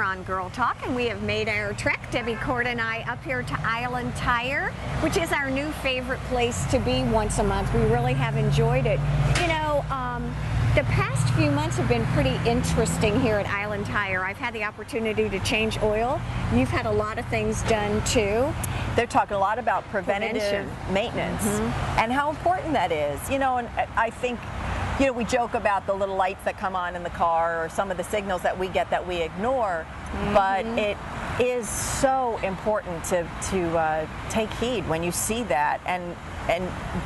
You're on Girl Talk, and we have made our trek, Debbie Cord and I, up here to Island Tire, which is our new favorite place to be once a month. We really have enjoyed it. You know, the past few months have been pretty interesting here at Island Tire. I've had the opportunity to change oil. You've had a lot of things done too. They're talking a lot about preventative maintenance and how important that is. You know, and I think, you know, we joke about the little lights that come on in the car or some of the signals that we get that we ignore, but it is so important to take heed when you see that and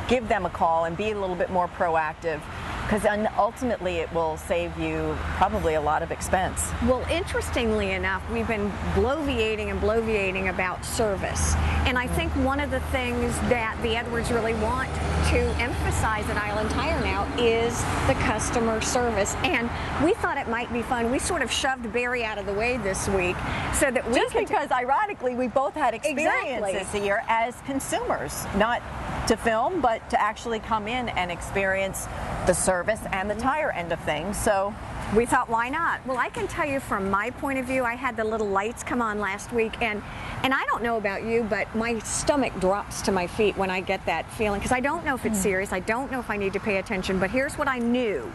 give them a call and be a little bit more proactive, because ultimately it will save you probably a lot of expense. Well, interestingly enough, we've been bloviating about service. And I think one of the things that the Edwards really want to emphasize at Island Tire now is the customer service. And we thought it might be fun. We sort of shoved Barry out of the way this week so that we Just because, ironically, we both had experiences here as consumers, not to film, but to actually come in and experience the service and the tire end of things. So we thought, why not? Well, I can tell you from my point of view, I had the little lights come on last week, and I don't know about you, but my stomach drops to my feet when I get that feeling, because I don't know if it's serious. I don't know if I need to pay attention, but here's what I knew.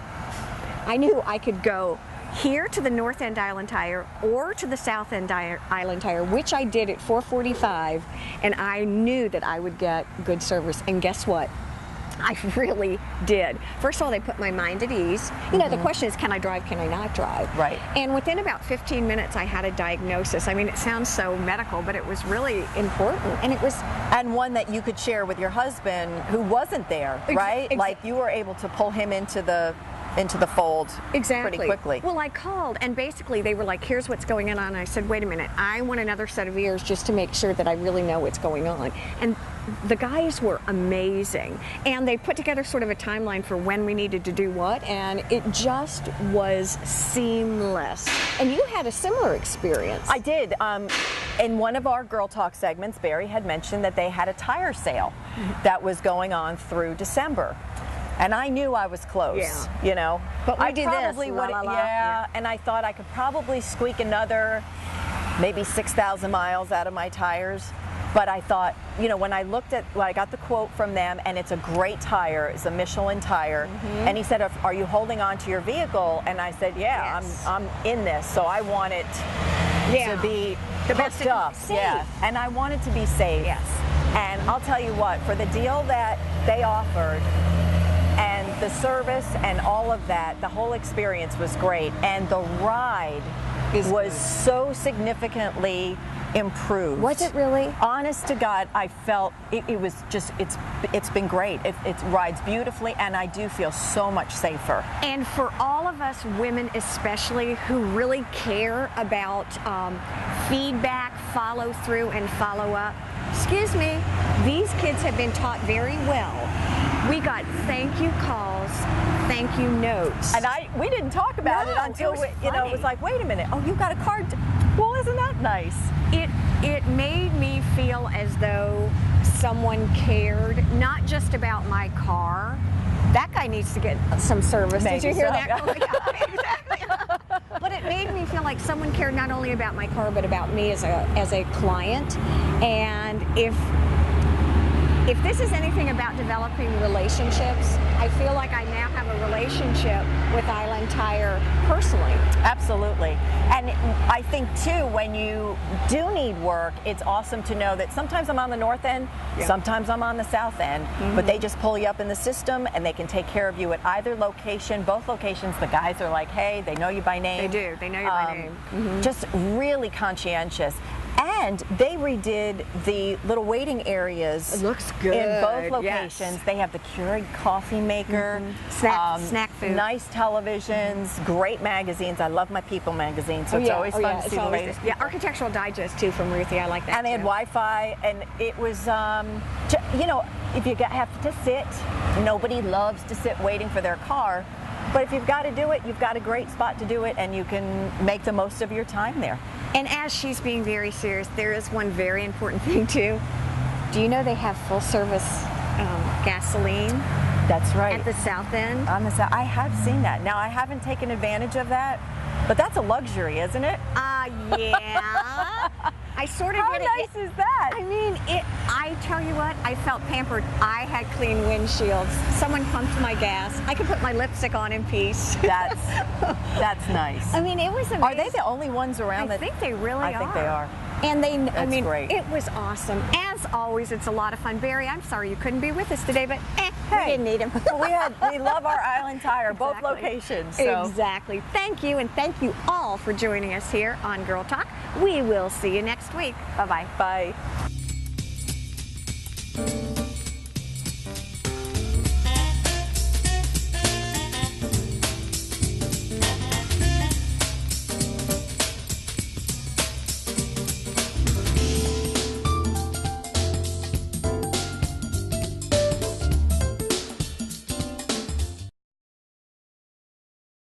I knew I could go here to the North End Island Tire or to the South End Island Tire, which I did at 4:45, and I knew that I would get good service. And guess what? I really did. First of all, they put my mind at ease. You know, the question is, can I drive, can I not drive? Right. And within about 15 minutes, I had a diagnosis. I mean, it sounds so medical, but it was really important. And it was... And one that you could share with your husband who wasn't there, right? Like, you were able to pull him into the fold pretty quickly. Well, I called, and basically they were like, here's what's going on. And I said, wait a minute, I want another set of ears just to make sure that I really know what's going on. And the guys were amazing, and they put together sort of a timeline for when we needed to do what, and it just was seamless. And you had a similar experience. I did. In one of our Girl Talk segments, Barry had mentioned that they had a tire sale that was going on through December. And I knew I was close, you know. But we did probably this, and I thought I could probably squeak another maybe 6,000 miles out of my tires. But I thought, you know, when I got the quote from them, and it's a great tire, it's a Michelin tire, and he said, are you holding on to your vehicle? And I said, yeah, I'm in this, so I want it to be the best up. And I want it to be safe. And I'll tell you what, for the deal that they offered, and the service and all of that, the whole experience was great. And the ride was so significantly improved. Was it really? Honest to God, I felt it was just, it's been great. It rides beautifully, and I do feel so much safer. And for all of us women especially who really care about feedback, follow through, and follow up, excuse me, these kids have been taught very well. We got thank you calls, thank you notes. And we didn't talk about it until it was like, wait a minute, oh, you got a card. Well, isn't that nice? It made me feel as though someone cared, not just about my car. That guy needs to get some service. Maybe Did you hear so, that? yeah. Oh, yeah, exactly. But it made me feel like someone cared not only about my car, but about me as a client. And if this is anything about developing relationships, I feel like I now have a relationship with Island Tire personally. Absolutely. And I think too, when you do need work, it's awesome to know that sometimes I'm on the north end, sometimes I'm on the south end, but they just pull you up in the system, and they can take care of you at either location. Both locations, the guys are like, hey, they know you by name. They do. They know you by name. Just really conscientious. And they redid the little waiting areas. It looks good. In both locations. They have the Keurig coffee maker, snack food, nice televisions, great magazines. I love my People magazine, so it's always fun to see the latest. Yeah, Architectural Digest too from Ruthie. I like that. And they had Wi-Fi, and it was, you know, if you have to sit, nobody loves to sit waiting for their car. But if you've got to do it, you've got a great spot to do it, and you can make the most of your time there. And as she's being very serious, there is one very important thing too. Do you know they have full service gasoline? That's right. At the south end? On the south. I have seen that. Now, I haven't taken advantage of that, but that's a luxury, isn't it? Yeah. I sort of How did nice is that? I mean, I tell you what, I felt pampered. I had clean windshields. Someone pumped my gas. I could put my lipstick on in peace. That's nice. I mean, it was amazing. Are they the only ones around I think they really are. I think they are. And I mean, great. it was awesome. As always, it's a lot of fun. Barry, I'm sorry you couldn't be with us today, but we didn't need him. we love our Island Tire, both Exactly. locations. So. Exactly. Thank you, and thank you all for joining us here on Girl Talk. We will see you next week. Bye-bye. Bye.